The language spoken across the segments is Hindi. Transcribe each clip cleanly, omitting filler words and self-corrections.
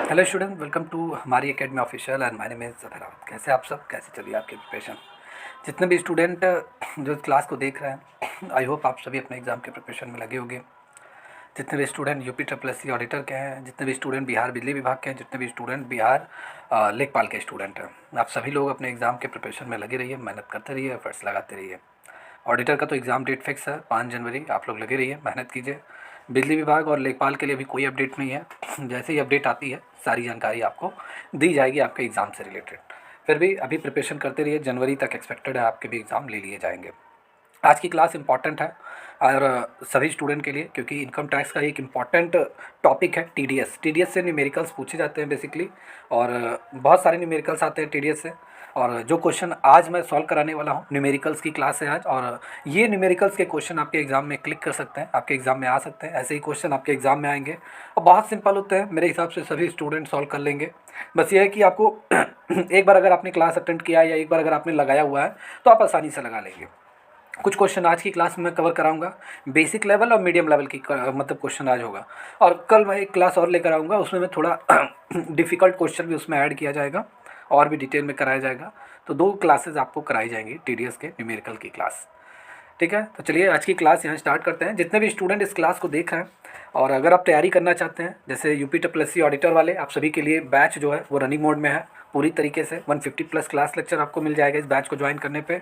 हेलो स्टूडेंट, वेलकम टू हमारी academy official and my name is Zafar Ahmad. कैसे आप सब, कैसे चलिए आपकी प्रिपरेशन। जितने भी स्टूडेंट जो इस क्लास को देख रहे हैं, आई होप आप सभी अपने एग्ज़ाम के प्रिपरेशन में लगे होंगे। जितने भी student UP triple S C auditor के हैं, जितने भी स्टूडेंट बिहार बिजली विभाग के हैं, जितने भी स्टूडेंट बिहार लेखपाल के स्टूडेंट हैं, आप सभी लोग अपने एग्ज़ाम के प्रिपरेशन में लगे रहिए, मेहनत करते रहिए, एफर्ट्स लगाते रहिए। ऑडिटर का तो एग्ज़ाम डेट फिक्स है 5 जनवरी। आप लोग लगे रहिए, मेहनत कीजिए। बिजली विभाग और लेखपाल के लिए अभी कोई अपडेट नहीं है। जैसे ही अपडेट आती है सारी जानकारी आपको दी जाएगी आपके एग्ज़ाम से रिलेटेड। फिर भी अभी प्रिपरेशन करते रहिए, जनवरी तक एक्सपेक्टेड है आपके भी एग्ज़ाम ले लिए जाएंगे। आज की क्लास इंपॉर्टेंट है और सभी स्टूडेंट के लिए, क्योंकि इनकम टैक्स का एक इम्पॉर्टेंट टॉपिक है टीडीएस। टीडीएस से न्यूमेरिकल्स पूछे जाते हैं बेसिकली, और बहुत सारे न्यूमेरिकल्स आते हैं टीडीएस से। और जो क्वेश्चन आज मैं सॉल्व कराने वाला हूँ, न्यूमेरिकल्स की क्लास है आज, और ये न्यूमेरिकल्स के क्वेश्चन आपके एग्ज़ाम में क्लिक कर सकते हैं, आपके एग्ज़ाम में आ सकते हैं। ऐसे ही क्वेश्चन आपके एग्ज़ाम में आएंगे और बहुत सिंपल होते हैं, मेरे हिसाब से सभी स्टूडेंट सॉल्व कर लेंगे। बस ये है कि आपको एक बार अगर आपने क्लास अटेंड किया है या एक बार अगर आपने लगाया हुआ है तो आप आसानी से लगा लेंगे। कुछ क्वेश्चन आज की क्लास में मैं कवर कराऊंगा, बेसिक लेवल और मीडियम लेवल की मतलब क्वेश्चन आज होगा। और कल मैं एक क्लास और लेकर आऊँगा, उसमें मैं थोड़ा डिफ़िकल्ट क्वेश्चन भी उसमें ऐड किया जाएगा और भी डिटेल में कराया जाएगा। तो 2 क्लासेस आपको कराई जाएंगी टीडीएस के न्यूमेरिकल की क्लास। ठीक है, तो चलिए आज की क्लास यहाँ स्टार्ट करते हैं। जितने भी स्टूडेंट इस क्लास को देख रहे हैं और अगर आप तैयारी करना चाहते हैं, जैसे UP triple S C auditor वाले, आप सभी के लिए बैच जो है वो रनिंग मोड में है पूरी तरीके से। 150+ क्लास लेक्चर आपको मिल जाएगा इस बैच को ज्वाइन करने पे,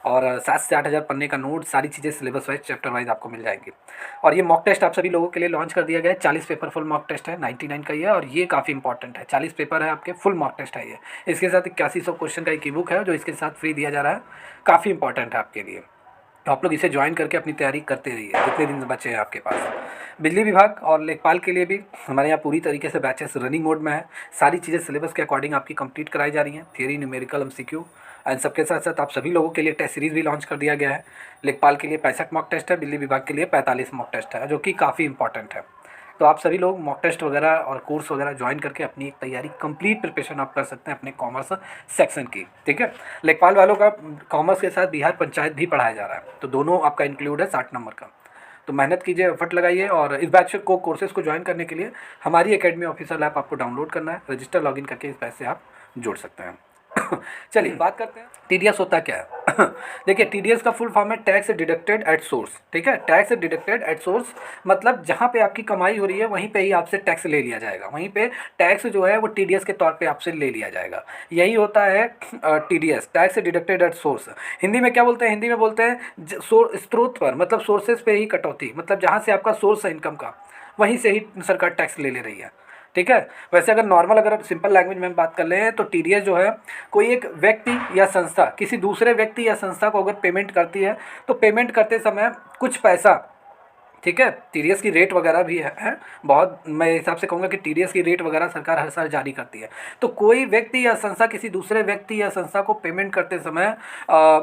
और 7 से 8 हज़ार पन्ने का नोट, सारी चीज़ें सिलेबस वाइज, चैप्टर वाइज आपको मिल जाएंगी। और ये मॉक टेस्ट आप सभी लोगों के लिए लॉन्च कर दिया गया है। 40 पेपर फुल मॉक टेस्ट है, 99 का ही है, और ये काफ़ी इंपॉर्टेंट है। 40 पेपर है आपके, फुल मॉक टेस्ट है ये। इसके साथ 8100 क्वेश्चन का एक ई बुक है जो इसके साथ फ्री दिया जा रहा है, काफ़ी इंपॉर्टेंट है आपके लिए। तो आप लोग इसे ज्वाइन करके अपनी तैयारी करते रहिए जितने दिन बचे हैं आपके पास। बिजली विभाग और लेखपाल के लिए भी हमारे यहाँ पूरी तरीके से बैचेस रनिंग मोड में है। सारी चीज़ें सिलेबस के अकॉर्डिंग आपकी कंप्लीट कराई जा रही हैं, थियरी, न्यूमेरिकल, एमसीक्यू एंड सबके साथ साथ आप सभी लोगों के लिए टेस्ट सीरीज़ भी लॉन्च कर दिया गया है। लेखपाल के लिए 65 मॉक टेस्ट है, बिजली विभाग के लिए 45 मॉक टेस्ट है, जो कि काफ़ी इंपॉर्टेंट है। तो आप सभी लोग मॉक टेस्ट वगैरह और कोर्स वगैरह ज्वाइन करके अपनी एक तैयारी, कंप्लीट प्रिपरेशन आप कर सकते हैं अपने कॉमर्स सेक्शन की। ठीक है, लेखपाल वालों का कॉमर्स के साथ बिहार पंचायत भी पढ़ाया जा रहा है, तो दोनों आपका इंक्लूड है 60 नंबर का। तो मेहनत कीजिए, एफर्ट लगाइए। और इस बैच को, कोर्सेज़ को ज्वाइन करने के लिए हमारी एकेडमी ऑफिशियल ऐप आपको डाउनलोड करना है, रजिस्टर लॉगिन करके इस बैच से आप जुड़ सकते हैं। चलिए बात करते हैं टीडीएस होता क्या है। देखिए, टीडीएस का फुल फॉर्म है टैक्स डिडक्टेड एट सोर्स। ठीक है, टैक्स डिडक्टेड एट सोर्स मतलब जहाँ पे आपकी कमाई हो रही है वहीं पे ही आपसे टैक्स ले लिया जाएगा, वहीं पे टैक्स जो है वो टीडीएस के तौर पे आपसे ले लिया जाएगा। यही होता है TDS, tax deducted at source. Hindi में क्या बोलते हैं? हिंदी में बोलते हैं स्रोत पर, मतलब सोर्सेज पे ही कटौती, मतलब जहाँ से आपका सोर्स है इनकम का, वहीं से ही सरकार टैक्स ले ले रही है। ठीक है, वैसे अगर नॉर्मल, अगर सिंपल लैंग्वेज में बात कर लें तो टीडीएस जो है, कोई एक व्यक्ति या संस्था किसी दूसरे व्यक्ति या संस्था को अगर पेमेंट करती है तो पेमेंट करते समय कुछ पैसा, ठीक है, टीडीएस की रेट वगैरह भी है बहुत। मैं हिसाब से कहूँगा कि टीडीएस की रेट वगैरह सरकार हर साल जारी करती है। तो कोई व्यक्ति या संस्था किसी दूसरे व्यक्ति या संस्था को पेमेंट करते समय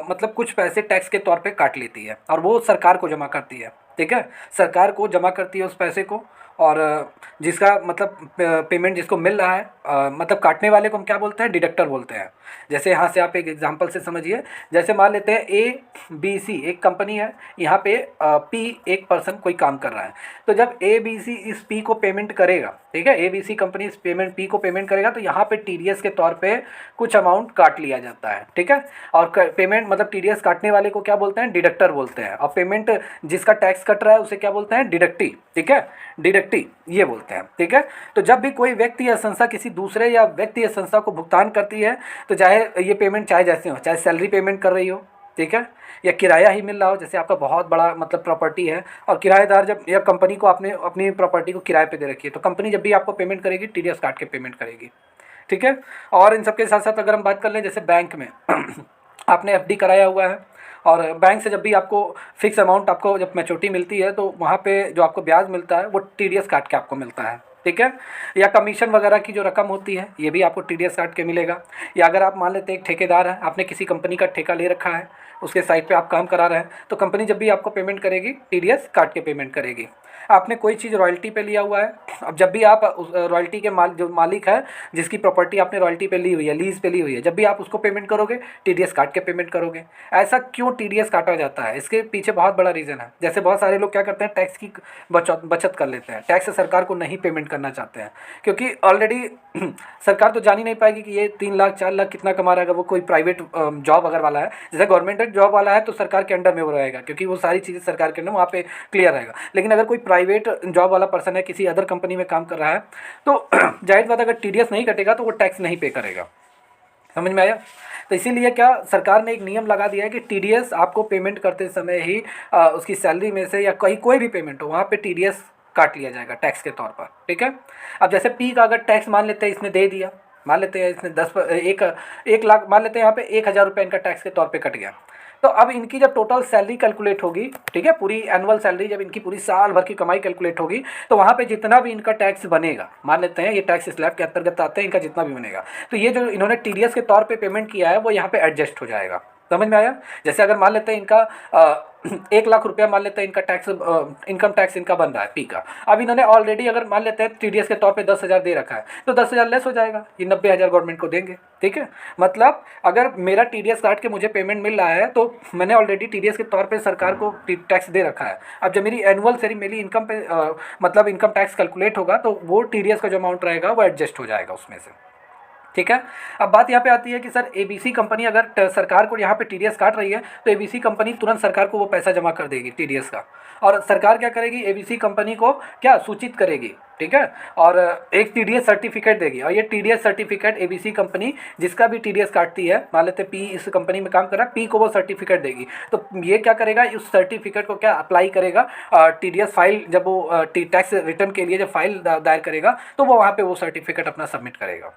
मतलब कुछ पैसे टैक्स के तौर पे काट लेती है और वो सरकार को जमा करती है। ठीक है, सरकार को जमा करती है उस पैसे को, और जिसका मतलब पेमेंट जिसको मिल रहा है, मतलब काटने वाले को हम क्या बोलते हैं? डिडक्टर बोलते हैं। जैसे यहाँ से आप एक एग्जांपल से समझिए, जैसे मान लेते हैं ABC एक कंपनी है, यहाँ पे P एक पर्सन कोई काम कर रहा है। तो जब ABC इस P को पेमेंट करेगा, ठीक है, ABC कंपनी इस पेमेंट P को पेमेंट करेगा, तो यहाँ पे टीडीएस के तौर पे कुछ अमाउंट काट लिया जाता है। ठीक है, और पेमेंट मतलब टीडीएस काटने वाले को क्या बोलते हैं? डिडक्टर बोलते हैं। और पेमेंट जिसका टैक्स कट रहा है उसे क्या बोलते हैं? डिडक्टी। ठीक है, डिडक्टी ये बोलते हैं। ठीक है, तो जब भी कोई व्यक्ति या संस्था किसी दूसरे या व्यक्ति या संस्था को भुगतान करती है, तो चाहे ये पेमेंट चाहे जैसे हो, चाहे सैलरी पेमेंट कर रही हो, ठीक है, या किराया ही मिल रहा हो, जैसे आपका बहुत बड़ा मतलब प्रॉपर्टी है और किराएदार जब, या कंपनी को आपने अपनी प्रॉपर्टी को किराए पे दे रखी है, तो कंपनी जब भी आपको पेमेंट करेगी टीडीएस काट के पेमेंट करेगी। ठीक है, और इन सबके साथ साथ अगर हम बात कर लें, जैसे बैंक में आपने एफडी कराया हुआ है और बैंक से जब भी आपको फिक्स अमाउंट, आपको जब मैच्योरिटी मिलती है तो वहाँ पे जो आपको ब्याज मिलता है वो टीडीएस काट के आपको मिलता है। ठीक है, या कमीशन वगैरह की जो रकम होती है ये भी आपको टीडीएस काट के मिलेगा। या अगर आप मान लेते हैं एक ठेकेदार है, आपने किसी कंपनी का ठेका ले रखा है, उसके साइट पे आप काम करा रहे हैं, तो कंपनी जब भी आपको पेमेंट करेगी टीडीएस काट के पेमेंट करेगी। आपने कोई चीज़ रॉयल्टी पे लिया हुआ है, अब जब भी आप उस रॉयल्टी के जो मालिक है, जिसकी प्रॉपर्टी आपने रॉयल्टी पे ली हुई है, लीज़ पे ली हुई है, जब भी आप उसको पेमेंट करोगे टीडीएस काट के पेमेंट करोगे। ऐसा क्यों टीडीएस काटा जाता है, इसके पीछे बहुत बड़ा रीज़न है। जैसे बहुत सारे लोग क्या करते हैं, टैक्स की बचत कर लेते हैं, टैक्स सरकार को नहीं पेमेंट करना चाहते हैं, क्योंकि ऑलरेडी सरकार तो जान ही नहीं पाएगी कि ये 3 लाख 4 लाख कितना कमा रहा है। अगर वो कोई प्राइवेट जॉब अगर वाला है, जैसे गवर्नमेंट जॉब वाला है तो सरकार के अंडर में वो रहेगा, क्योंकि वो सारी चीज़ें सरकार के अंडर वहाँ पे क्लियर रहेगा। लेकिन अगर कोई प्राइवेट जॉब वाला पर्सन है, किसी अदर कंपनी में काम कर रहा है, तो जाहिर बात अगर टीडीएस नहीं कटेगा तो वो टैक्स नहीं पे करेगा। समझ में आया? तो इसीलिए क्या सरकार ने एक नियम लगा दिया है कि टीडीएस आपको पेमेंट करते समय ही उसकी सैलरी में से या कोई भी पेमेंट हो, वहाँ पे टीडीएस काट लिया जाएगा टैक्स के तौर पर। ठीक है। अब जैसे पी का अगर टैक्स मान लेते हैं इसने दे दिया, मान लेते हैं इसने 1 लाख, मान लेते हैं यहाँ पे 1,000 रुपये इनका टैक्स के तौर पे कट गया। तो अब इनकी जब टोटल सैलरी कैलकुलेट होगी, ठीक है, पूरी एनुअल सैलरी जब इनकी पूरी साल भर की कमाई कैलकुलेट होगी, तो वहाँ पे जितना भी इनका टैक्स बनेगा, मान लेते हैं ये टैक्स स्लैब के अंतर्गत आते हैं, इनका जितना भी बनेगा, तो ये जो इन्होंने टीडीएस के तौर पे पेमेंट किया है वो यहाँ पे एडजस्ट हो जाएगा। समझ में आया? जैसे अगर मान लेते हैं इनका 1 लाख रुपया, मान लेते हैं इनका टैक्स, इनकम टैक्स इनका बन रहा है पी का। अब इन्होंने ऑलरेडी अगर मान लेते हैं टीडीएस के तौर पे 10,000 दे रखा है, तो 10,000 लेस हो जाएगा, ये 90,000 गवर्नमेंट को देंगे। ठीक है। मतलब अगर मेरा टीडीएस काट के मुझे पेमेंट मिल रहा है, तो मैंने ऑलरेडी टीडीएस के तौर पे सरकार को टैक्स दे रखा है। अब जब मेरी एनुअल से मेरी इनकम पे मतलब इनकम टैक्स कैलकुलेट होगा, तो वो टीडीएस का जो अमाउंट रहेगा वो एडजस्ट हो जाएगा उसमें से। ठीक है। अब बात यहाँ पे आती है कि सर एबीसी कंपनी अगर सरकार को यहाँ पे टीडीएस काट रही है, तो एबीसी कंपनी तुरंत सरकार को वो पैसा जमा कर देगी टीडीएस का, और सरकार क्या करेगी, एबीसी कंपनी को क्या सूचित करेगी। ठीक है। और एक टीडीएस सर्टिफिकेट देगी, और ये टीडीएस सर्टिफिकेट एबीसी कंपनी जिसका भी टीडीएस काटती है, मान लेते पी इस कंपनी में काम कर रहा है, पी को वो सर्टिफिकेट देगी। तो ये क्या करेगा, उस सर्टिफिकेट को क्या अप्लाई करेगा, टीडीएस फाइल जब वो टैक्स रिटर्न के लिए जब फाइल दायर करेगा, तो वो वहाँ पर वो सर्टिफिकेट अपना सबमिट करेगा।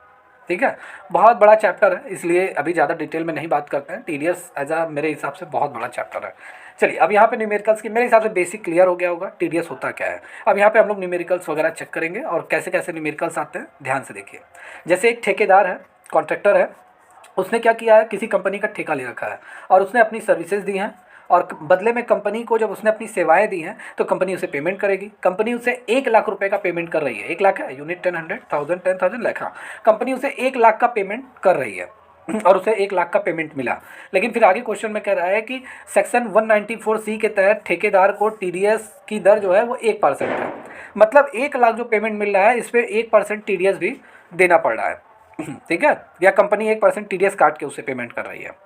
ठीक है। बहुत बड़ा चैप्टर है, इसलिए अभी ज़्यादा डिटेल में नहीं बात करते हैं। टीडीएस एज आ मेरे हिसाब से बहुत बड़ा चैप्टर है। चलिए, अब यहाँ पे न्यूमेरिकल्स की मेरे हिसाब से बेसिक क्लियर हो गया होगा, टीडीएस होता क्या है। अब यहाँ पे हम लोग न्यूमेरिकल्स वगैरह चेक करेंगे, और कैसे कैसे न्यूमेरिकल्स आते हैं ध्यान से देखिए। जैसे एक ठेकेदार है, कॉन्ट्रैक्टर है, उसने क्या किया है, किसी कंपनी का ठेका ले रखा है, और उसने अपनी सर्विसेज दी हैं, और बदले में कंपनी को जब उसने अपनी सेवाएं दी हैं, तो कंपनी उसे पेमेंट करेगी। कंपनी उसे 1 लाख रुपए का पेमेंट कर रही है। 1 लाख है, यूनिट 10, 100, 1000, 10,000 लाख। हाँ, कंपनी उसे 1 लाख का पेमेंट कर रही है, और उसे 1 लाख का पेमेंट मिला। लेकिन फिर आगे क्वेश्चन में कह रहा है कि सेक्शन 194C के तहत ठेकेदार को टीडीएस की दर जो है वो 1% है। मतलब 1 लाख जो पेमेंट मिल रहा है, इस पर 1% टीडीएस भी देना पड़ रहा है। ठीक है। या कंपनी 1% टीडीएस काट के उसे पेमेंट कर रही है।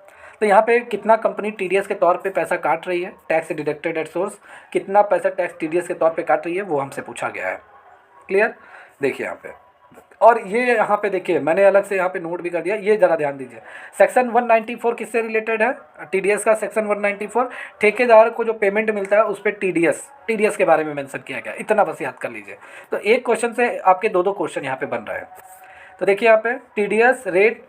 तो यहाँ पे कितना कंपनी टीडीएस के तौर पे पैसा काट रही है, टैक्स डिडक्टेड एट सोर्स, कितना पैसा टैक्स टीडीएस के तौर पे काट रही है, वो हमसे पूछा गया है। क्लियर? देखिए यहाँ पे, और ये यहाँ पे देखिए मैंने अलग से यहाँ पे नोट भी कर दिया, ये ज़रा ध्यान दीजिए। सेक्शन 194 किससे रिलेटेड है, टीडीएस का। सेक्शन 194 ठेकेदार को जो पेमेंट मिलता है उस पर टीडीएस के बारे में मेंशन किया गया। इतना बस याद कर लीजिए। तो एक क्वेश्चन से आपके दो क्वेश्चन यहाँ पे बन रहे हैं। तो देखिए यहाँ पे टीडीएस रेट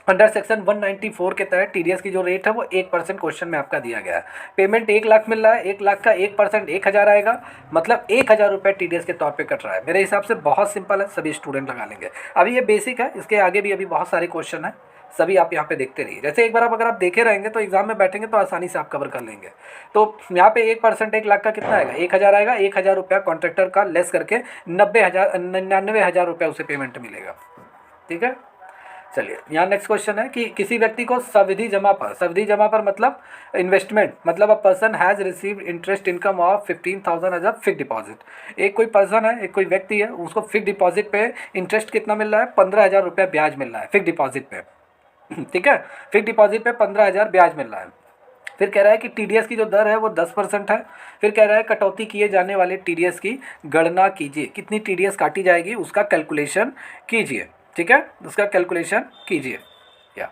अंडर सेक्शन 194 के तहत टीडीएस की जो रेट है वो 1% क्वेश्चन में आपका दिया गया है। पेमेंट 1 लाख मिल रहा है, 1 लाख का 1% 1,000 आएगा, मतलब 1,000 रुपये टीडीएस के तौर पे कट रहा है। मेरे हिसाब से बहुत सिंपल है, सभी स्टूडेंट लगा लेंगे। अभी ये बेसिक है, इसके आगे भी अभी बहुत सारे क्वेश्चन है, सभी आप यहाँ पे देखते रहिए। जैसे एक बार अगर आप देखे रहेंगे तो एग्जाम में बैठेंगे तो आसानी से आप कवर कर लेंगे। तो यहाँ पे 1% 1 लाख का कितना आएगा, 1,000 आएगा। 1,000 रुपया कॉन्ट्रैक्टर का लेस करके 99,000 रुपया उसे पेमेंट मिलेगा। ठीक है। चलिए, यहाँ नेक्स्ट क्वेश्चन है कि किसी व्यक्ति को सावधि जमा पर मतलब इन्वेस्टमेंट, मतलब a person has received interest income of 15,000 as a fix deposit. एक कोई पर्सन है, एक कोई व्यक्ति है, उसको फिक्स डिपॉजिट पे इंटरेस्ट कितना मिल रहा है, 15,000 रुपया ब्याज मिल रहा है फिक्स डिपॉजिट पे। ठीक है। फिक्स डिपॉजिट पे 15,000 ब्याज मिल रहा है। फिर कह रहा है कि टीडीएस की जो दर है वो 10% है। फिर कह रहा है कटौती किए जाने वाले टीडीएस की गणना कीजिए, कितनी टीडीएस काटी जाएगी उसका कैलकुलेशन कीजिए। ठीक है, उसका कैलकुलेशन कीजिए। या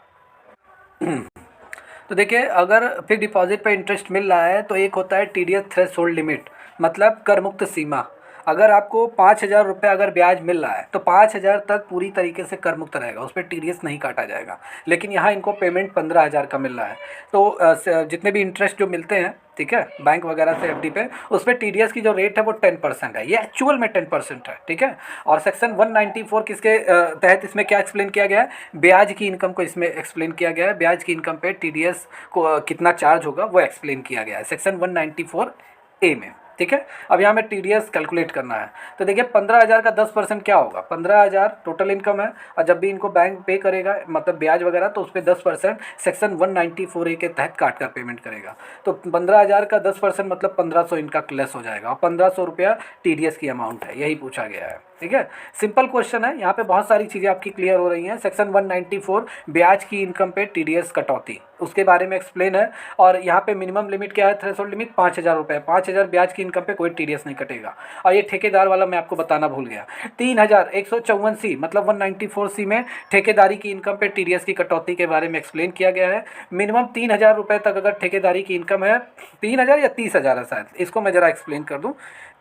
तो देखिए, अगर फिक्स डिपॉजिट पे इंटरेस्ट मिल रहा है तो एक होता है टीडीएस थ्रेशोल्ड लिमिट, मतलब कर मुक्त सीमा। अगर आपको 5,000 रुपये अगर ब्याज मिल रहा है तो 5,000 तक पूरी तरीके से कर मुक्त रहेगा, उस पर टीडीएस नहीं काटा जाएगा। लेकिन यहाँ इनको पेमेंट 15,000 का मिल रहा है, तो जितने भी इंटरेस्ट जो मिलते हैं, ठीक है, बैंक वगैरह से एफडी पे, उस पर टीडीएस की जो रेट है वो 10% है। ये एक्चुअल में 10% है। ठीक है। और सेक्शन 194 किसके तहत इसमें क्या एक्सप्लेन किया गया है, ब्याज की इनकम को इसमें एक्सप्लेन किया गया है। ब्याज की इनकम पे टीडीएस को कितना चार्ज होगा वो एक्सप्लेन किया गया है सेक्शन 194A में। ठीक है। अब यहाँ में TDS कैलकुलेट करना है, तो देखिए 15,000 का 10% क्या होगा, 15,000 टोटल इनकम है, और जब भी इनको बैंक पे करेगा मतलब ब्याज वगैरह, तो उस पर 10% सेक्शन 194A के तहत काट कर पेमेंट करेगा। तो 15,000 का 10% मतलब 1,500 इनका लेस हो जाएगा, और 1,500 रुपया TDS की अमाउंट है, यही पूछा गया है। ठीक है, सिंपल क्वेश्चन है, यहाँ पे बहुत सारी चीज़ें आपकी क्लियर हो रही हैं। सेक्शन 194 ब्याज की इनकम पे TDS कटौती, उसके बारे में एक्सप्लेन है। और यहाँ पे मिनिमम लिमिट क्या है, थ्रेशोल्ड लिमिट 5,000 रुपये, 5,000 ब्याज की इनकम पे कोई TDS नहीं कटेगा। और ये ठेकेदार वाला मैं आपको बताना भूल गया, 3,154C मतलब 194C में ठेकेदारी की इनकम पे TDS की कटौती के बारे में एक्सप्लेन किया गया है। मिनिमम 3,000 रुपये तक अगर ठेकेदारी की इनकम है, 3,000 या 30,000 है शायद, इसको मैं ज़रा एक्सप्लेन कर दूँ,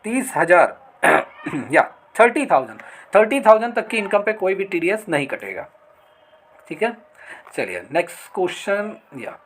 30,000 या 30,000 तक की इनकम पे कोई भी TDS नहीं कटेगा। ठीक है, चलिए नेक्स्ट क्वेश्चन। या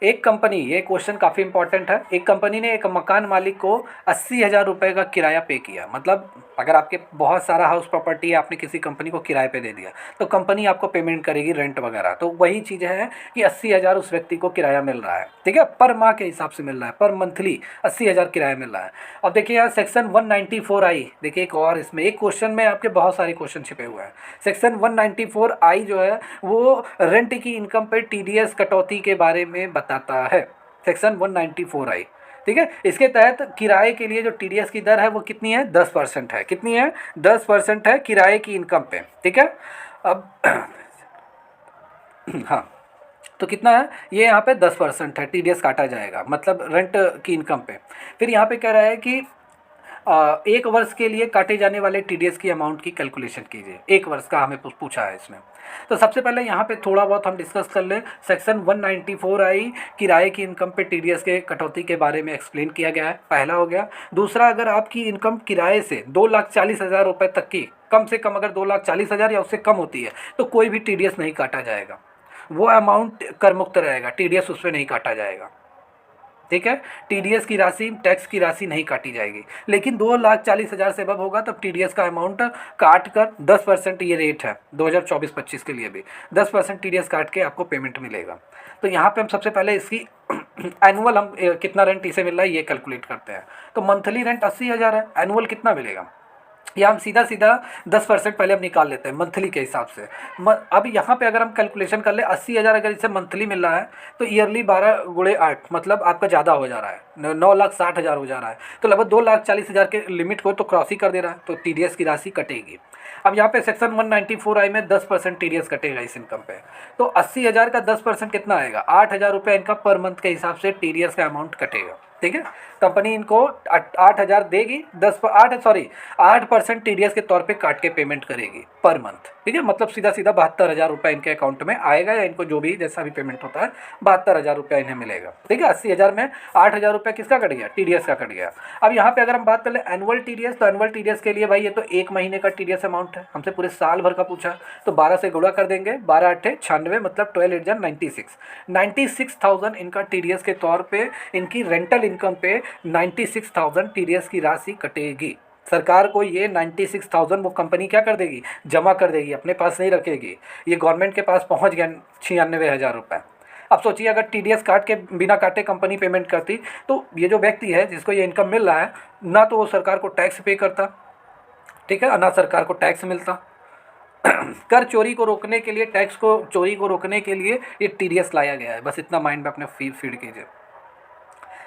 एक कंपनी, ये क्वेश्चन काफ़ी इंपॉर्टेंट है, एक कंपनी ने एक मकान मालिक को 80,000 रुपये का किराया पे किया। मतलब अगर आपके बहुत सारा हाउस प्रॉपर्टी है, आपने किसी कंपनी को किराए पे दे दिया, तो कंपनी आपको पेमेंट करेगी रेंट वगैरह। तो वही चीज़ है कि 80,000 उस व्यक्ति को किराया मिल रहा है। ठीक है, पर माह के हिसाब से मिल रहा है, पर मंथली 80,000 किराया मिल रहा है। अब देखिए यहाँ सेक्शन 194I, देखिए एक और, इसमें एक क्वेश्चन में आपके बहुत सारे क्वेश्चन छिपे हुए हैं। सेक्शन 194I जो है वो रेंट की इनकम पर TDS कटौती के बारे में बताता है, सेक्शन 194I। ठीक है, इसके तहत किराए के लिए जो TDS की दर है वो कितनी है, 10% है। कितनी है, 10% है किराए की इनकम पे। ठीक है, अब हाँ, तो कितना है, ये यहाँ पे 10% है, TDS काटा जाएगा मतलब रेंट की इनकम पे। फिर यहाँ पे कह रहा है कि एक वर्ष के लिए काटे जाने वाले TDS की अमाउंट की कैलकुलेशन कीजिए। एक वर्ष का हमें पूछा है इसमें। तो सबसे पहले यहाँ पे थोड़ा बहुत हम डिस्कस कर लें। सेक्शन 194I किराए की इनकम पे TDS के कटौती के बारे में एक्सप्लेन किया गया है, पहला हो गया। दूसरा, अगर आपकी इनकम किराए से 2,40,000 रुपये तक की, कम से कम अगर 2,40,000 या उससे कम होती है, तो कोई भी TDS नहीं काटा जाएगा, वो अमाउंट कर मुक्त रहेगा, TDS उस पर नहीं काटा जाएगा। ठीक है, TDS की राशि, टैक्स की राशि नहीं काटी जाएगी। लेकिन 2,40,000 से अब होगा तब TDS का अमाउंट काट कर 10%, ये रेट है 2024-25 के लिए भी 10% TDS काट के आपको पेमेंट मिलेगा। तो यहाँ पे हम सबसे पहले इसकी एनुअल हम कितना रेंट इसे मिल रहा है ये कैलकुलेट करते हैं। तो मंथली रेंट 80,000 है, एनुअल कितना मिलेगा, या हम सीधा सीधा 10% पहले हम निकाल लेते हैं मंथली के हिसाब से। अब यहाँ पे अगर हम कैलकुलेशन कर ले, 80,000 अगर इसे मंथली मिल रहा है, तो ईयरली 12 गुणे 8 मतलब आपका ज़्यादा हो जा रहा है, 9,60,000 हो जा रहा है। तो लगभग 2,40,000 के लिमिट को तो क्रॉस ही कर दे रहा है, तो TDS की राशि कटेगी। अब यहाँ पे सेक्शन 194I में 10% TDS कटेगा इस इनकम पे। तो 80,000 का 10% कितना आएगा, 8,000 रुपये इनका पर मंथ के हिसाब से TDS का अमाउंट कटेगा। ठीक है, कंपनी इनको 8,000 देगी, 8% TDS के तौर पे काट के पेमेंट करेगी पर मंथ। ठीक है, मतलब सीधा सीधा 72,000 रुपये इनके अकाउंट में आएगा, या इनको जो भी जैसा भी पेमेंट होता है 72,000 रुपये इन्हें मिलेगा। ठीक है, 80,000 में 8,000 रुपये किसका कट गया, TDS का कट गया। अब यहाँ पे अगर हम बात कर ले एनुअल TDS, तो एनुअल TDS के लिए भाई ये तो एक महीने का TDS अमाउंट है, हमसे पूरे साल भर का पूछा, तो 12 से गुणा कर देंगे, 12 × 8 = 96 मतलब 12 × 8 = 96,000 इनका TDS के तौर पे, इनकी रेंटल इनकम पे 96,000 TDS की राशि कटेगी। सरकार को ये 96,000 वो कंपनी क्या कर देगी, जमा कर देगी, अपने पास नहीं रखेगी। ये गवर्नमेंट के पास पहुंच गया 96,000 रुपये। अब सोचिए अगर TDS काट के बिना काटे कंपनी पेमेंट करती, तो ये जो व्यक्ति है जिसको ये इनकम मिल रहा है, ना तो वो सरकार को टैक्स पे करता, ठीक है, ना सरकार को टैक्स मिलता। कर चोरी को रोकने के लिए, टैक्स को चोरी को रोकने के लिए ये TDS लाया गया है, बस इतना माइंड में अपने फीड कीजिए।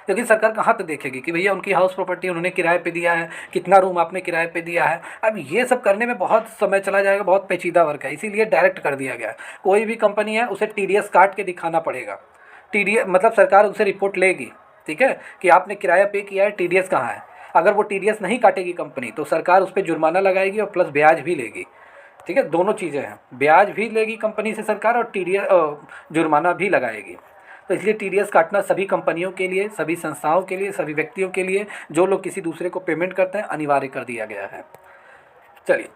क्योंकि सरकार कहाँ तक देखेगी कि भैया उनकी हाउस प्रॉपर्टी उन्होंने किराए पे दिया है, कितना रूम आपने किराए पे दिया है। अब ये सब करने में बहुत समय चला जाएगा, बहुत पेचीदा वर्क है, इसीलिए डायरेक्ट कर दिया गया है। कोई भी कंपनी है उसे TDS काट के दिखाना पड़ेगा। TDS मतलब सरकार उनसे रिपोर्ट लेगी, ठीक है, कि आपने किराया पे किया है, TDS कहाँ है। अगर वो TDS नहीं काटेगी कंपनी, तो सरकार उस पर जुर्माना लगाएगी और प्लस ब्याज भी लेगी। ठीक है, दोनों चीज़ें हैं, ब्याज भी लेगी कंपनी से सरकार और TDS जुर्माना भी लगाएगी। तो इसलिए TDS काटना सभी कंपनियों के लिए, सभी संस्थाओं के लिए, सभी व्यक्तियों के लिए जो लोग किसी दूसरे को पेमेंट करते हैं, अनिवार्य कर दिया गया है। चलिए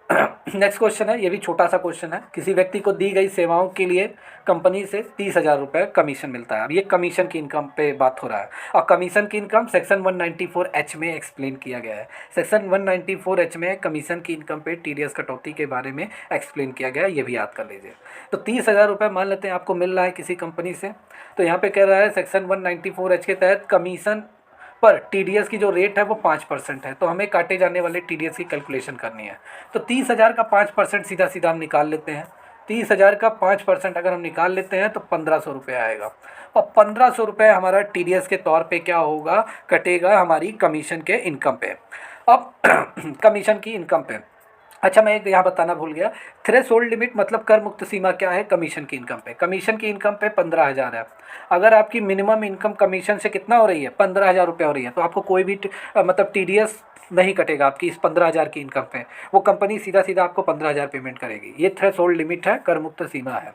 नेक्स्ट क्वेश्चन है, ये भी छोटा सा क्वेश्चन है। किसी व्यक्ति को दी गई सेवाओं के लिए कंपनी से 30,000 रुपये कमीशन मिलता है। अब ये कमीशन की इनकम पे बात हो रहा है, और कमीशन की इनकम सेक्शन 194H में एक्सप्लेन किया गया है। सेक्शन 194H में कमीशन की इनकम पे TDS कटौती के बारे में एक्सप्लेन किया गया है, ये भी याद कर लीजिए। तो 30,000 रुपये मान लेते हैं आपको मिल रहा है किसी कंपनी से, तो यहाँ पे कह रहा है सेक्शन 194H के तहत कमीशन पर टीडीएस की जो रेट है वो 5% है, तो हमें काटे जाने वाले टीडीएस की कैलकुलेशन करनी है। तो 30,000 का 5% सीधा सीधा हम निकाल लेते हैं। 30,000 का 5% अगर हम निकाल लेते हैं तो 1,500 रुपये आएगा, और 1,500 रुपये हमारा टीडीएस के तौर पे क्या होगा, कटेगा हमारी कमीशन के इनकम पे। अब कमीशन की इनकम पे, अच्छा मैं एक यहाँ बताना भूल गया, थ्रेशोल्ड लिमिट मतलब कर मुक्त सीमा क्या है कमीशन की इनकम पे। कमीशन की इनकम पे 15,000 है। अगर आपकी मिनिमम इनकम कमीशन से कितना हो रही है, 15,000 रुपये हो रही है, तो आपको कोई भी मतलब टीडीएस नहीं कटेगा आपकी इस 15,000 की इनकम पे। वो कंपनी सीधा सीधा आपको 15,000 पेमेंट करेगी। ये थ्रेशोल्ड लिमिट है, कर मुक्त सीमा है।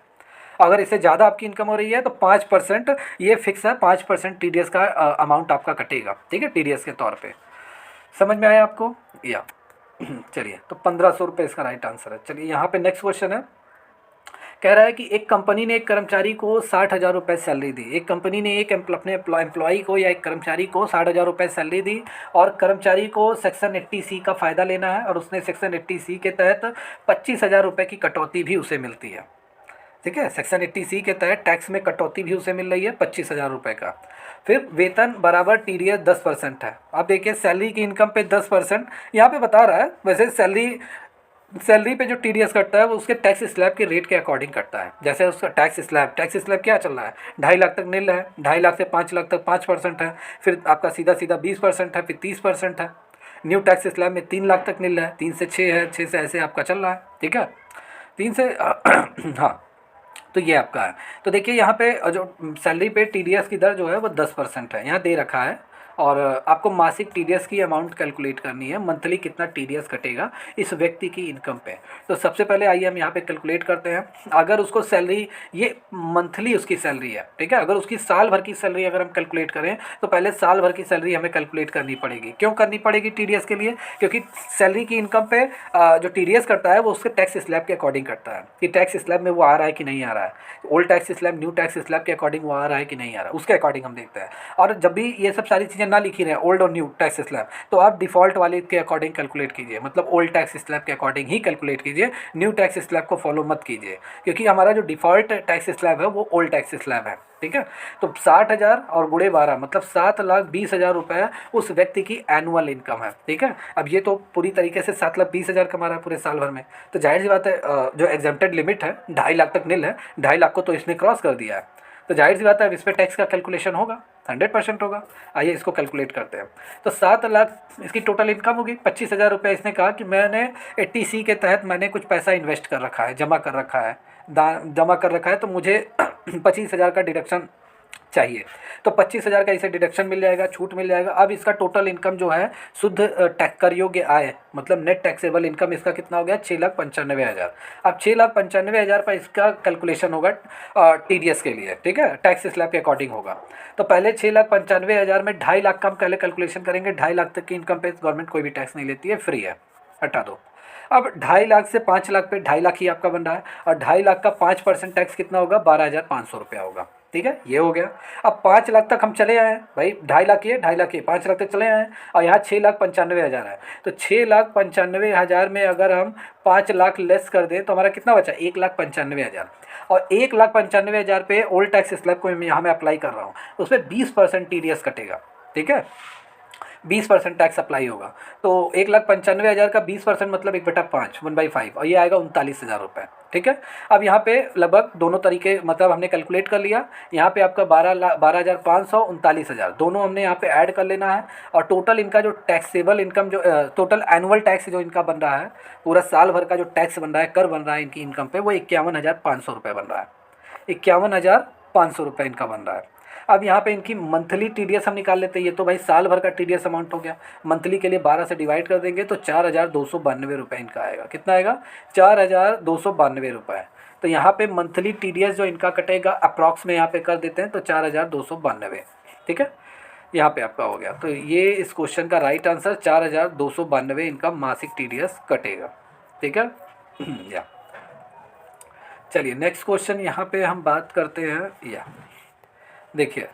अगर इससे ज़्यादा आपकी इनकम हो रही है तो 5%, ये फिक्स है, 5% टीडीएस का अमाउंट आपका कटेगा, ठीक है, टीडीएस के तौर पे। समझ में आया आपको या? चलिए, तो 1,500 रुपये इसका राइट आंसर है। चलिए यहाँ पे नेक्स्ट क्वेश्चन है, कह रहा है कि एक कंपनी ने एक कर्मचारी को 60,000 रुपये सैलरी दी। एक कंपनी ने एक अपने एम्प्लॉई को या एक कर्मचारी को 60,000 रुपये सैलरी दी, और कर्मचारी को सेक्शन 80C का फ़ायदा लेना है, और उसने सेक्शन 80C के तहत 25,000 रुपये की कटौती भी उसे मिलती है। ठीक है, सेक्शन 80C के तहत टैक्स में कटौती भी उसे मिल रही है 25,000 रुपये का। फिर वेतन बराबर टीडीएस 10% है। आप देखिए सैलरी की इनकम पे 10%, यहाँ पे बता रहा है, वैसे सैलरी पे जो टीडीएस कटता है वो उसके टैक्स स्लैब के रेट के अकॉर्डिंग कटता है। जैसे उसका टैक्स स्लैब क्या चल रहा है, 2.5 लाख तक नील है, 2.5 लाख से 5 लाख तक 5% है, फिर आपका सीधा सीधा 20% है, फिर 30% है। न्यू टैक्स स्लैब में 3 लाख तक नील है, 3 से 6 है, 6 से ऐसे आपका चल रहा है। ठीक है, 3 से हाँ, तो ये आपका है। तो देखिए यहाँ पे जो सैलरी पे टीडीएस की दर जो है वो 10% है, यहाँ दे रखा है, और आपको मासिक टीडीएस की अमाउंट कैलकुलेट करनी है, मंथली कितना टीडीएस कटेगा इस व्यक्ति की इनकम पे। तो सबसे पहले आइए हम यहाँ पे कैलकुलेट करते हैं। अगर उसको सैलरी, ये मंथली उसकी सैलरी है, ठीक है, अगर उसकी साल भर की सैलरी अगर हम कैलकुलेट करें तो पहले साल भर की सैलरी हमें कैलकुलेट करनी पड़ेगी। क्यों करनी पड़ेगी टीडीएस के लिए? क्योंकि सैलरी की इनकम पे जो टीडीएस करता है वो उसके टैक्स स्लैब के अकॉर्डिंग करता है, कि टैक्स स्लैब में वो आ रहा है कि नहीं आ रहा है, old tax slab new tax slab के अकॉर्डिंग वो आ रहा है कि नहीं आ रहा है, उसके अकॉर्डिंग हम देखते हैं। और जब भी ये सब सारी चीज़ें ना लिखी रहे, ओल्ड और न्यू टैक्स स्लैब, तो आप डिफ़ॉल्ट वाले के अकॉर्डिंग कैलकुलेट कीजिए, मतलब ओल्ड टैक्स स्लैब के अकॉर्डिंग ही कैलकुलेट कीजिए, न्यू टैक्स स्लैब को फॉलो मत कीजिए, क्योंकि हमारा जो डिफ़ॉल्ट टैक्स स्लैब है वो ओल्ड टैक्स स्लैब है। ठीक है, तो 60,000 और गुणे 12 मतलब 7,20,000 रुपये उस व्यक्ति की एनुअल इनकम है। ठीक है, अब ये तो पूरी तरीके से 7,20,000 कमा रहा है पूरे साल भर में, तो जाहिर सी बात है जो एग्जेम्प्टेड लिमिट है 2.5 लाख तक नील है, 2.5 लाख को तो इसने क्रॉस कर दिया है, तो जाहिर सी बात है अब इस पर टैक्स का कैलकुलेशन होगा, 100% होगा। आइए इसको कैलकुलेट करते हैं। तो 7 लाख इसकी टोटल इनकम होगी, 25,000 रुपये इसने कहा कि मैंने 80C के तहत मैंने कुछ पैसा इन्वेस्ट कर रखा है, जमा कर रखा है, जमा कर रखा है, तो मुझे 25,000 का डिडक्शन चाहिए, तो 25,000 का इसे डिडक्शन मिल जाएगा, छूट मिल जाएगा। अब इसका टोटल इनकम जो है शुद्ध टैक्स कर योग्य आय मतलब नेट टैक्सेबल इनकम इसका कितना हो गया, 6,95,000। अब 6,95,000 पर इसका कैलकुलेशन होगा टीडीएस के लिए, ठीक है, टैक्स स्लैब के अकॉर्डिंग होगा। तो पहले 6,95,000 में 2.5 लाख का हम पहले कैलकुलेशन करेंगे। 2.5 लाख तक की इनकम पे गवर्नमेंट कोई भी टैक्स नहीं लेती है, फ्री है, हटा दो। अब 2.5 लाख से 5 लाख पे 2.5 लाख ही आपका बन रहा है, और 2.5 लाख का 5% टैक्स कितना होगा, 12,500 रुपया होगा। ठीक है, ये हो गया। अब 5 लाख तक हम चले आए भाई, 2.5 लाख ये 2.5 लाख ये 5 लाख तक चले आए, और यहाँ 6,95,000 है, तो 6,95,000 में अगर हम 5 लाख लेस कर दें तो हमारा कितना बचा, 1,95,000। और 1,95,000 पे ओल्ड टैक्स स्लैब को मैं यहाँ मैं अप्लाई कर रहा हूँ, उस पर 20% टीडीएस कटेगा। ठीक है, 20% टैक्स अप्लाई होगा, तो 1,95,000 का 20% मतलब 1/5 1/5, और ये आएगा 39,000 रुपये। ठीक है, अब यहाँ पे लगभग दोनों तरीके मतलब हमने कैलकुलेट कर लिया। यहाँ पे आपका 12,500 39,000 दोनों हमने यहाँ पे ऐड कर लेना है, और टोटल इनका जो टैक्सेबल इनकम जो टोटल एनुअल टैक्स जो इनका बन रहा है, पूरा साल भर का जो टैक्स बन रहा है, कर बन रहा है इनकी इनकम पे, वो 51,500 रुपये बन रहा है। 51,500 रुपये इनका बन रहा है। अब यहाँ पे इनकी मंथली टीडीएस हम निकाल लेते हैं, ये तो भाई साल भर का टीडीएस अमाउंट हो गया, मंथली के लिए 12 से डिवाइड कर देंगे तो 4,292 रुपये इनका आएगा। कितना आएगा, 4,292 रुपये। तो यहाँ पे मंथली टीडीएस जो इनका कटेगा अप्रॉक्स में यहाँ पे कर देते हैं तो 4,292। ठीक है, यहाँ पे आपका हो गया। तो ये इस क्वेश्चन का राइट आंसर 4,292 इनका मासिक टीडीएस कटेगा। ठीक है या चलिए नेक्स्ट क्वेश्चन यहाँ पे हम बात करते हैं या देखिए,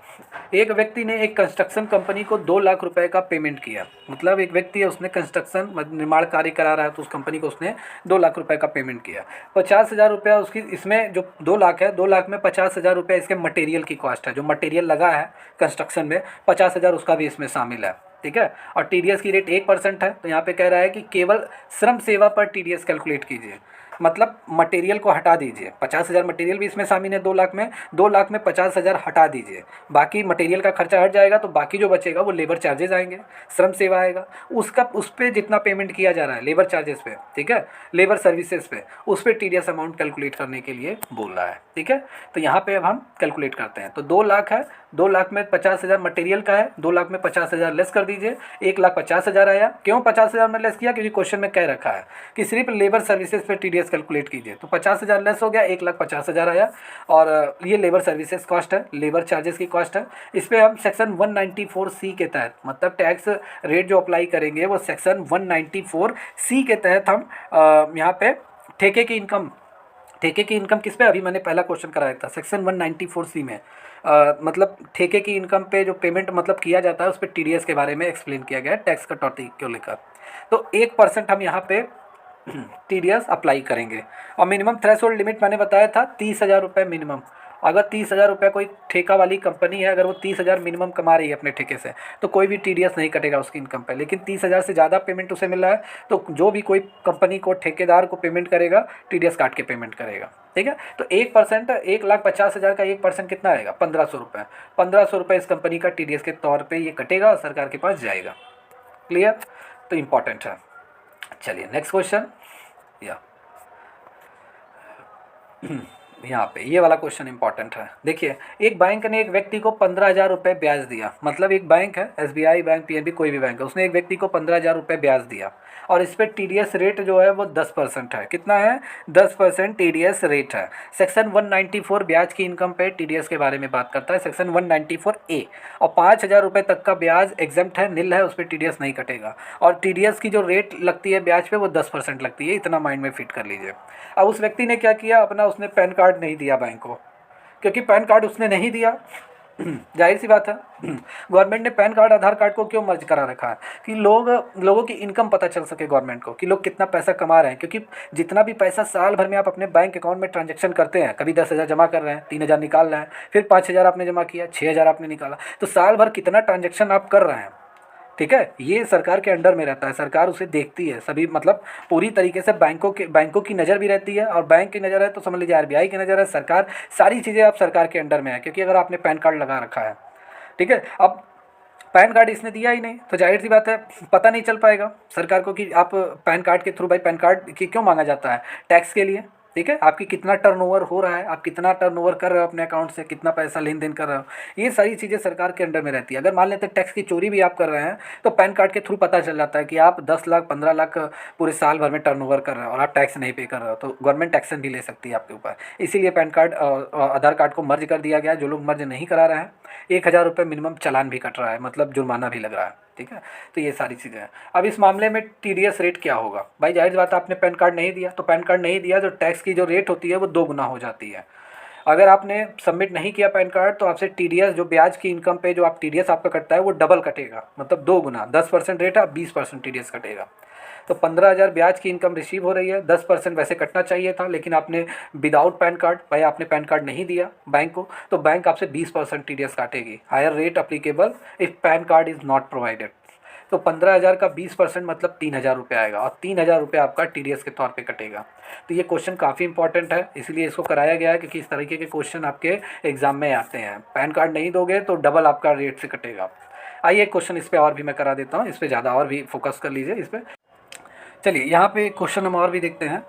एक व्यक्ति ने एक कंस्ट्रक्शन कंपनी को 2 लाख रुपए का पेमेंट किया। मतलब एक व्यक्ति है, उसने कंस्ट्रक्शन निर्माण कार्य करा रहा है, तो उस कंपनी को उसने 2 लाख रुपए का पेमेंट किया। 50,000 रुपया उसकी, इसमें जो 2 लाख है, 2 लाख में 50,000 रुपया इसके मटेरियल की कॉस्ट है, जो मटेरियल लगा है कंस्ट्रक्शन में 50,000 उसका भी इसमें शामिल है। ठीक है। और टीडीएस की रेट 1% है, तो यहाँ पे कह रहा है कि केवल श्रम सेवा पर टीडीएस कैलकुलेट कीजिए। मतलब मटेरियल को हटा दीजिए, 50,000 मटेरियल भी इसमें शामिल है 2 लाख में, 2 लाख में 50,000 हटा दीजिए, बाकी मटेरियल का खर्चा हट जाएगा, तो बाकी जो बचेगा वो लेबर चार्जेस आएंगे, श्रम सेवा आएगा, उसका उस पर जितना पेमेंट किया जा रहा है लेबर चार्जेस पे, ठीक है, लेबर सर्विसेज पे, उस पर टीडीएस अमाउंट कैलकुलेट करने के लिए बोल रहा है। ठीक है। तो यहाँ पे अब हम कैलकुलेट करते हैं। तो 2 लाख है, 2 लाख में 50,000 मटेरियल का है, 2 लाख में 50,000 लेस कर दीजिए, 1,50,000 आया। क्यों 50,000 में लेस किया? क्योंकि क्वेश्चन में कह रखा है कि सिर्फ लेबर सर्विसेज पे टीडीएस कैलकुलेट कीजिए। तो 50,000 लेस हो गया, 1,50,000 आया। और ये लेबर सर्विसेज कॉस्ट है, लेबर चार्जेस की कॉस्ट है। इस पर हम सेक्शन 194C के तहत, मतलब टैक्स रेट जो अप्लाई करेंगे वो सेक्शन 194C के तहत हम यहाँ पे ठेके की इनकम, ठेके की इनकम किस पे, अभी मैंने पहला क्वेश्चन कराया था सेक्शन 194C में, मतलब ठेके की इनकम पे जो पेमेंट मतलब किया जाता है उस पर टीडीएस के बारे में एक्सप्लेन किया गया है, टैक्स कटौती को लेकर। तो 1% हम यहाँ पे टीडीएस अप्लाई करेंगे। और मिनिमम थ्रेशोल्ड लिमिट मैंने बताया था 30,000 रुपये मिनिमम। अगर 30,000 रुपये कोई ठेका वाली कंपनी है, अगर वो 30,000 मिनिमम कमा रही है अपने ठेके से, तो कोई भी टीडीएस नहीं कटेगा उसकी इनकम पे। लेकिन 30,000 से ज़्यादा पेमेंट उसे मिल रहा है, तो जो भी कोई कंपनी को ठेकेदार को पेमेंट करेगा, टीडीएस काट के पेमेंट करेगा। ठीक है। तो 1%, 1,50,000 का 1% कितना आएगा? 1,500 रुपये। 1,500 रुपये इस कंपनी का टीडीएस के तौर पर ये कटेगा और सरकार के पास जाएगा। क्लियर? तो इम्पॉर्टेंट है। चलिए नेक्स्ट क्वेश्चन। या यहाँ पे ये वाला क्वेश्चन इंपॉर्टेंट है। देखिए, एक बैंक ने एक व्यक्ति को 15,000 रुपये ब्याज दिया। मतलब एक बैंक है, एसबीआई बैंक, पीएनबी, कोई भी बैंक है, उसने एक व्यक्ति को 15,000 रुपये ब्याज दिया और इस पर टीडीएस रेट जो है वो 10% है। कितना है? 10% टीडीएस रेट है। सेक्शन 194 ब्याज की इनकम पे टीडीएस के बारे में बात करता है, सेक्शन 194A। और 5,000 रुपये तक का ब्याज एग्जम्प्ट है, निल है, उस पर टीडीएस नहीं कटेगा। और टीडीएस की जो रेट लगती है ब्याज पे वो 10% लगती है। इतना माइंड में फिट कर लीजिए। अब उस व्यक्ति ने क्या किया, अपना उसने पैन कार्ड नहीं दिया बैंक को, क्योंकि पैन कार्ड उसने नहीं दिया, जाहिर सी बात है। गवर्नमेंट ने पैन कार्ड आधार कार्ड को क्यों मर्ज करा रखा है? कि लोगों की इनकम पता चल सके गवर्नमेंट को, कि लोग कितना पैसा कमा रहे हैं। क्योंकि जितना भी पैसा साल भर में आप अपने बैंक अकाउंट में ट्रांजैक्शन करते हैं, कभी 10,000 जमा कर रहे हैं, 3,000 निकाल रहे हैं, फिर 5,000 आपने जमा किया, 6,000 आपने निकाला, तो साल भर कितना ट्रांजैक्शन आप कर रहे हैं। ठीक है। ये सरकार के अंडर में रहता है, सरकार उसे देखती है सभी, मतलब पूरी तरीके से बैंकों की नज़र भी रहती है, और बैंक की नज़र है तो समझ लीजिए आरबीआई की नज़र है, सरकार, सारी चीज़ें आप सरकार के अंडर में है। क्योंकि अगर आपने पैन कार्ड लगा रखा है, ठीक है, अब पैन कार्ड इसने दिया ही नहीं, तो जाहिर सी बात है पता नहीं चल पाएगा सरकार को कि आप पैन कार्ड के थ्रू, भाई पैन कार्ड की क्यों मांगा जाता है? टैक्स के लिए। ठीक है। आपकी कितना टर्नओवर हो रहा है, आप कितना टर्नओवर कर रहे हो अपने अकाउंट से, कितना पैसा लेन देन कर रहे हो, ये सारी चीज़ें सरकार के अंडर में रहती है। अगर मान लेते हैं टैक्स की चोरी भी आप कर रहे हैं, तो पैन कार्ड के थ्रू पता चल जाता है कि आप 10 लाख 15 लाख पूरे साल भर में टर्नओवर कर रहे हो और आप टैक्स नहीं पे कर रहे हो, तो गवर्नमेंट एक्शन भी ले सकती है आपके ऊपर। इसीलिए पैन कार्ड आधार कार्ड को मर्ज कर दिया गया। जो लोग मर्ज नहीं करा रहे हैं, 1,000 रुपये मिनिमम चालान भी कट रहा है, मतलब जुर्माना भी लग रहा है। ठीक है। तो ये सारी चीज़ें हैं। अब इस मामले में टीडीएस रेट क्या होगा? भाई जाहिर बात है, आपने पैन कार्ड नहीं दिया, तो पैन कार्ड नहीं दिया तो टैक्स की जो रेट होती है वो 2 गुना हो जाती है। अगर आपने सबमिट नहीं किया पैन कार्ड, तो आपसे टीडीएस, जो ब्याज की इनकम पे जो आप टीडीएस आपका कटता है, वो डबल कटेगा, मतलब 2 गुना। 10% रेट है, 20% टीडीएस कटेगा। तो 15,000 ब्याज की इनकम रिसीव हो रही है, 10% वैसे कटना चाहिए था, लेकिन आपने विदाउट पैन कार्ड, भाई आपने पैन कार्ड नहीं दिया बैंक को, तो बैंक आपसे 20% टीडीएस काटेगी। Higher rate applicable if PAN card is not provided. तो 15,000 का 20% मतलब 3,000 रुपये आएगा, और 3,000 रुपये आपका टीडीएस के तौर पे कटेगा। तो ये क्वेश्चन काफ़ी इंपॉर्टेंट है, इसलिए इसको कराया गया है, क्योंकि इस तरीके के क्वेश्चन आपके एग्जाम में आते हैं। पैन कार्ड नहीं दोगे तो डबल आपका रेट से कटेगा। आइए क्वेश्चन इस पर और भी मैं करा देता हूँ, इस पर ज़्यादा और भी फोकस कर लीजिए इस पर। चलिए यहाँ पे क्वेश्चन हम और भी देखते हैं।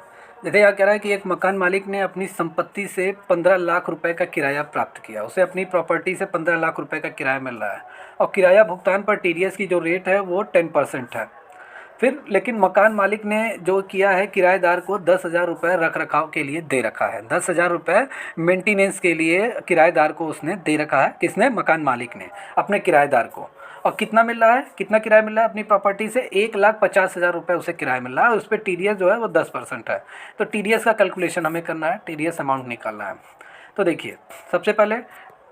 जैसे यहाँ कह रहा है कि एक मकान मालिक ने अपनी संपत्ति से 15 लाख रुपए का किराया प्राप्त किया। उसे अपनी प्रॉपर्टी से 15 लाख रुपए का किराया मिल रहा है, और किराया भुगतान पर टीडीएस की जो रेट है वो 10% है। फिर लेकिन मकान मालिक ने जो किया है, किराएदार को 10,000 रुपये रख रखाव के लिए दे रखा है। 10,000 रुपये मेंटेनेंस के लिए किराएदार को उसने दे रखा है। किसने? मकान मालिक ने अपने किराएदार को। और कितना मिल रहा है, कितना किराया मिल रहा है अपनी प्रॉपर्टी से? 1,50,000 रुपये उसे किराया मिल रहा है, और उस पर टीडीएस जो है वो 10% है। तो टीडीएस का कैलकुलेशन हमें करना है, टीडीएस अमाउंट निकालना है। तो देखिए, सबसे पहले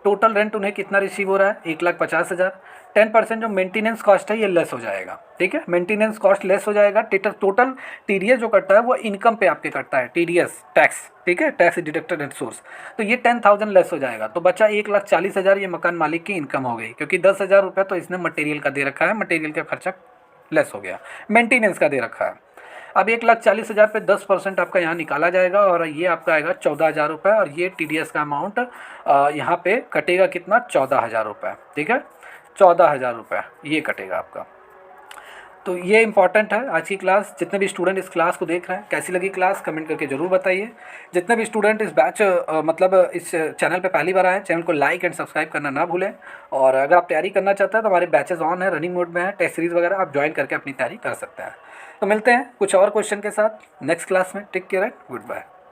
टोटल रेंट उन्हें कितना रिसीव हो रहा है, 1,50,000। 10% जो मेंटेनेंस कॉस्ट है ये लेस हो जाएगा, ठीक है, मेंटेनेंस कॉस्ट लेस हो जाएगा। टोटल टीडीएस जो कटता है वो इनकम पे आपके कटता है, टीडीएस टैक्स, ठीक है, टैक्स डिडक्टेड एट सोर्स। तो ये 10,000 लेस हो जाएगा, तो बचा 1,40,000 ये मकान मालिक की इनकम हो गई, क्योंकि 10,000 रुपये तो इसने मटेरियल का दे रखा है, मटेरियल का खर्चा लेस हो गया, मेंटेनेंस का दे रखा है। अब 1,40,000 पे 10% आपका यहाँ निकाला जाएगा और ये आपका आएगा 14,000 रुपये, और ये टीडीएस का अमाउंट यहाँ पे कटेगा कितना, 14,000 रुपये, ठीक है, 14,000 रुपये ये कटेगा आपका। तो ये इंपॉर्टेंट है आज की क्लास। जितने भी स्टूडेंट इस क्लास को देख रहे हैं, कैसी लगी क्लास कमेंट करके ज़रूर बताइए। जितने भी स्टूडेंट इस बैच मतलब इस चैनल पे पहली बार आए, चैनल को लाइक एंड सब्सक्राइब करना ना भूलें। और अगर आप तैयारी करना चाहते हैं तो हमारे बैचेस ऑन है, रनिंग मोड में है, टेस्ट सीरीज़ वगैरह आप ज्वाइन करके अपनी तैयारी कर सकते हैं। तो मिलते हैं कुछ और क्वेश्चन के साथ नेक्स्ट क्लास में। Take care and good bye.